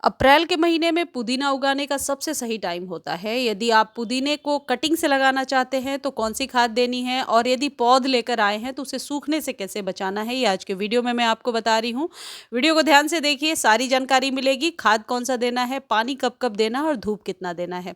अप्रैल के महीने में पुदीना उगाने का सबसे सही टाइम होता है। यदि आप पुदीने को कटिंग से लगाना चाहते हैं तो कौन सी खाद देनी है और यदि पौध लेकर आए हैं तो उसे सूखने से कैसे बचाना है, ये आज के वीडियो में मैं आपको बता रही हूँ। वीडियो को ध्यान से देखिए, सारी जानकारी मिलेगी। खाद कौन सा देना है, पानी कब कब देना है और धूप कितना देना है।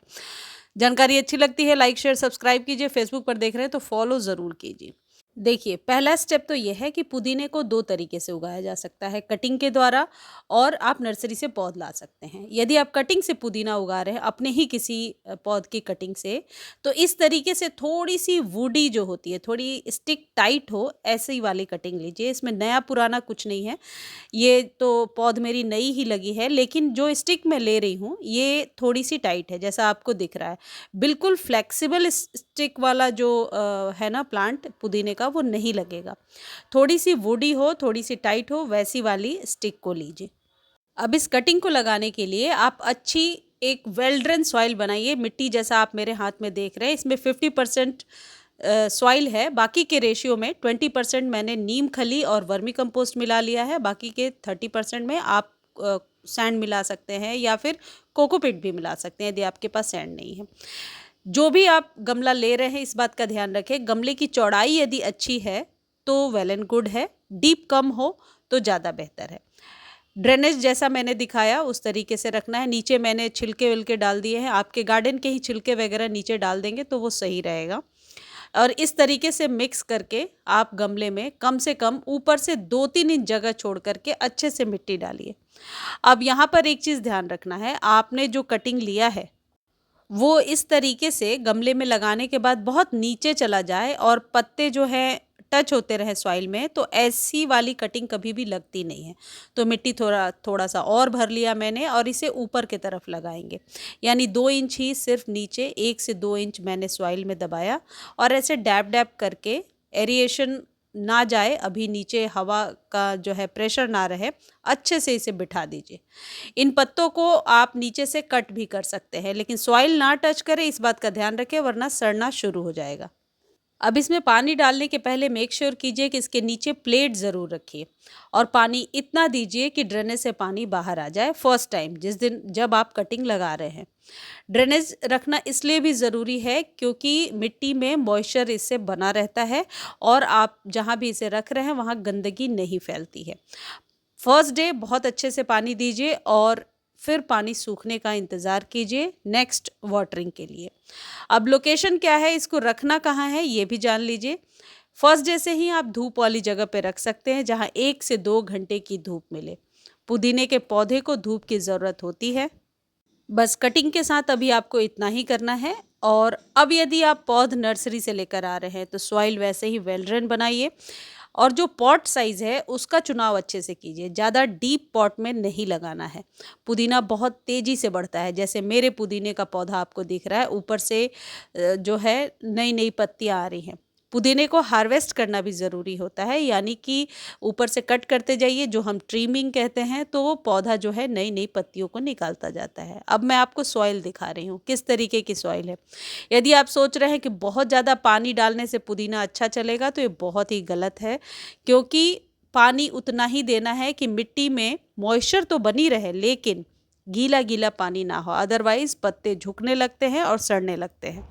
जानकारी अच्छी लगती है लाइक शेयर सब्सक्राइब कीजिए। फेसबुक पर देख रहे हैं तो फॉलो ज़रूर कीजिए। देखिए, पहला स्टेप तो ये है कि पुदीने को 2 तरीके से उगाया जा सकता है, कटिंग के द्वारा और आप नर्सरी से पौध ला सकते हैं। यदि आप कटिंग से पुदीना उगा रहे हैं, अपने ही किसी पौध की कटिंग से, तो इस तरीके से थोड़ी-सी वुडी जो होती है, थोड़ी स्टिक टाइट हो, ऐसी वाली कटिंग लीजिए। इसमें नया-पुराना कुछ नहीं है। ये तो पौध मेरी नई ही लगी है, लेकिन जो स्टिक मैं ले रही हूँ, ये थोड़ी-सी टाइट है, जैसा आपको दिख रहा है। बिल्कुल फ्लेक्सिबल स्टिक वाला जो है ना प्लांट पुदीने का, वो नहीं लगेगा। थोड़ी-सी वुडी हो, थोड़ी-सी टाइट हो, वैसी वाली स्टिक को लीजिए। अब इस कटिंग को लगाने के लिए आप अच्छी एक वेल ड्रेन सॉइल बनाइए। मिट्टी जैसा आप मेरे हाथ में देख रहे हैं, इसमें 50% सॉइल है। बाकी के रेशियो में 20% मैंने नीम खली और वर्मी कंपोस्ट मिला लिया है। बाकी के 30% में आप सैंड मिला सकते हैं या फिर कोकोपीट भी मिला सकते हैं यदि आपके पास सैंड नहीं है। जो भी आप गमला ले रहे हैं, इस बात का ध्यान रखें, गमले की चौड़ाई यदि अच्छी है तो वेल एंड गुड है, डीप कम हो तो ज़्यादा बेहतर है। ड्रेनेज जैसा मैंने दिखाया उस तरीके से रखना है। नीचे मैंने छिलके विलके डाल दिए हैं, आपके गार्डन के ही छिलके वगैरह नीचे डाल देंगे तो वो सही रहेगा। और इस तरीके से मिक्स करके आप गमले में कम से कम ऊपर से 2-3 इंच जगह छोड़ करके अच्छे से मिट्टी डालिए। अब यहाँ पर एक चीज़ ध्यान रखना है, आपने जो कटिंग लिया है वो इस तरीके से गमले में लगाने के बाद बहुत नीचे चला जाए और पत्ते जो हैं टच होते रहे सॉइल में, तो ऐसी वाली कटिंग कभी भी लगती नहीं है। तो मिट्टी थोड़ा थोड़ा सा और भर लिया मैंने और इसे ऊपर की तरफ लगाएंगे, यानी 2 इंच ही सिर्फ नीचे, 1 से 2 इंच मैंने सॉइल में दबाया और ऐसे डैब डैब करके, एरिएशन ना जाए, अभी नीचे हवा का जो है प्रेशर ना रहे, अच्छे से इसे बिठा दीजिए। इन पत्तों को आप नीचे से कट भी कर सकते हैं, लेकिन सॉइल ना टच करें, इस बात का ध्यान रखें, वरना सड़ना शुरू हो जाएगा। अब इसमें पानी डालने के पहले मेक श्योर कीजिए कि इसके नीचे प्लेट ज़रूर रखिए और पानी इतना दीजिए कि ड्रेनेज से पानी बाहर आ जाए फर्स्ट टाइम, जिस दिन जब आप कटिंग लगा रहे हैं। ड्रेनेज रखना इसलिए भी ज़रूरी है क्योंकि मिट्टी में मॉइस्चर इससे बना रहता है और आप जहाँ भी इसे रख रहे हैं वहाँ गंदगी नहीं फैलती है। फर्स्ट डे बहुत अच्छे से पानी दीजिए और फिर पानी सूखने का इंतज़ार कीजिए नेक्स्ट वाटरिंग के लिए। अब लोकेशन क्या है, इसको रखना कहाँ है, ये भी जान लीजिए। फर्स्ट डे से ही आप धूप वाली जगह पे रख सकते हैं जहाँ 1 से 2 घंटे की धूप मिले। पुदीने के पौधे को धूप की ज़रूरत होती है। बस कटिंग के साथ अभी आपको इतना ही करना है। और अब यदि आप पौध नर्सरी से लेकर आ रहे हैं तो सॉइल वैसे ही वेल ड्रेन बनाइए और जो पॉट साइज़ है उसका चुनाव अच्छे से कीजिए। ज़्यादा डीप पॉट में नहीं लगाना है। पुदीना बहुत तेज़ी से बढ़ता है, जैसे मेरे पुदीने का पौधा आपको दिख रहा है, ऊपर से जो है नई नई पत्तियाँ आ रही हैं। पुदीने को हार्वेस्ट करना भी ज़रूरी होता है, यानी कि ऊपर से कट करते जाइए, जो हम ट्रिमिंग कहते हैं, तो वो पौधा जो है नई नई पत्तियों को निकालता जाता है। अब मैं आपको सॉइल दिखा रही हूँ किस तरीके की सॉइल है। यदि आप सोच रहे हैं कि बहुत ज़्यादा पानी डालने से पुदीना अच्छा चलेगा तो ये बहुत ही गलत है, क्योंकि पानी उतना ही देना है कि मिट्टी में मॉइस्चर तो बनी रहे लेकिन गीला गीला पानी ना हो, अदरवाइज़ पत्ते झुकने लगते हैं और सड़ने लगते हैं।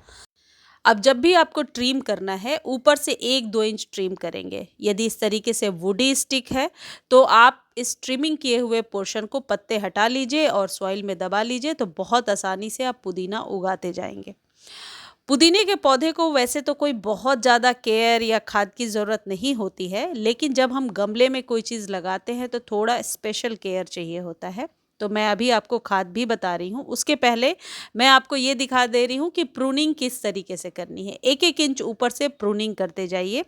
अब जब भी आपको ट्रिम करना है, ऊपर से 1-2 इंच ट्रिम करेंगे। यदि इस तरीके से वुडी स्टिक है तो आप इस ट्रिमिंग किए हुए पोर्शन को पत्ते हटा लीजिए और सॉइल में दबा लीजिए, तो बहुत आसानी से आप पुदीना उगाते जाएंगे। पुदीने के पौधे को वैसे तो कोई बहुत ज़्यादा केयर या खाद की ज़रूरत नहीं होती है, लेकिन जब हम गमले में कोई चीज़ लगाते हैं तो थोड़ा स्पेशल केयर चाहिए होता है। तो मैं अभी आपको खाद भी बता रही हूँ। उसके पहले मैं आपको ये दिखा दे रही हूँ कि प्रूनिंग किस तरीके से करनी है। 1-1 इंच ऊपर से प्रूनिंग करते जाइए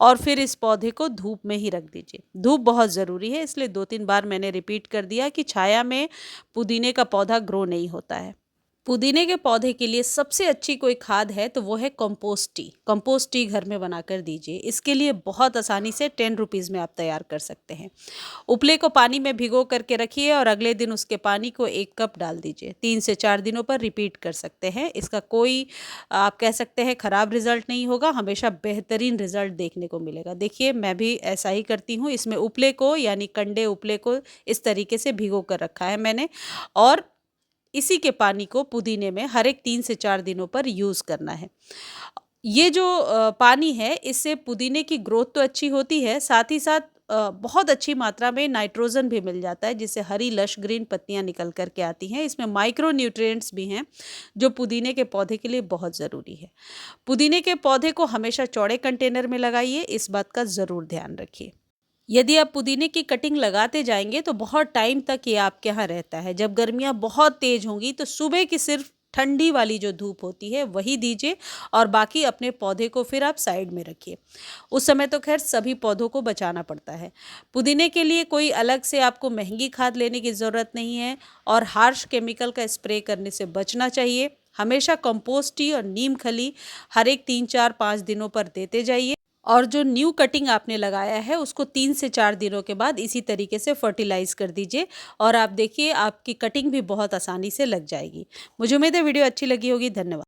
और फिर इस पौधे को धूप में ही रख दीजिए। धूप बहुत ज़रूरी है, इसलिए 2-3 बार मैंने रिपीट कर दिया कि छाया में पुदीने का पौधा ग्रो नहीं होता है। पुदीने के पौधे के लिए सबसे अच्छी कोई खाद है तो वो है कंपोस्ट टी। कंपोस्ट टी घर में बनाकर दीजिए। इसके लिए बहुत आसानी से 10 रुपीज़ में आप तैयार कर सकते हैं। उपले को पानी में भिगो करके रखिए और अगले दिन उसके पानी को 1 कप डाल दीजिए। 3 से 4 दिनों पर रिपीट कर सकते हैं। इसका कोई आप कह सकते हैं खराब रिजल्ट नहीं होगा, हमेशा बेहतरीन रिजल्ट देखने को मिलेगा। देखिए मैं भी ऐसा ही करती हूँ। इसमें उपले को यानी कंडे उपले को इस तरीके से भिगो कर रखा है मैंने, और इसी के पानी को पुदीने में हर एक 3 से 4 दिनों पर यूज़ करना है। ये जो पानी है इससे पुदीने की ग्रोथ तो अच्छी होती है, साथ ही साथ बहुत अच्छी मात्रा में नाइट्रोजन भी मिल जाता है, जिससे हरी लश ग्रीन पत्तियां निकल कर के आती हैं। इसमें माइक्रो न्यूट्रिएंट्स भी हैं जो पुदीने के पौधे के लिए बहुत ज़रूरी है। पुदीने के पौधे को हमेशा चौड़े कंटेनर में लगाइए, इस बात का ज़रूर ध्यान रखिए। यदि आप पुदीने की कटिंग लगाते जाएंगे तो बहुत टाइम तक ये आपके यहाँ रहता है। जब गर्मियाँ बहुत तेज़ होंगी तो सुबह की सिर्फ ठंडी वाली जो धूप होती है वही दीजिए, और बाकी अपने पौधे को फिर आप साइड में रखिए। उस समय तो खैर सभी पौधों को बचाना पड़ता है। पुदीने के लिए कोई अलग से आपको महंगी खाद लेने की ज़रूरत नहीं है, और हार्श केमिकल का स्प्रे करने से बचना चाहिए। हमेशा कंपोस्ट टी और नीम खली हर एक 3, 4, 5 दिनों पर देते जाइए, और जो न्यू कटिंग आपने लगाया है उसको 3 से 4 दिनों के बाद इसी तरीके से फर्टिलाइज कर दीजिए, और आप देखिए आपकी कटिंग भी बहुत आसानी से लग जाएगी। मुझे उम्मीद है वीडियो अच्छी लगी होगी। धन्यवाद।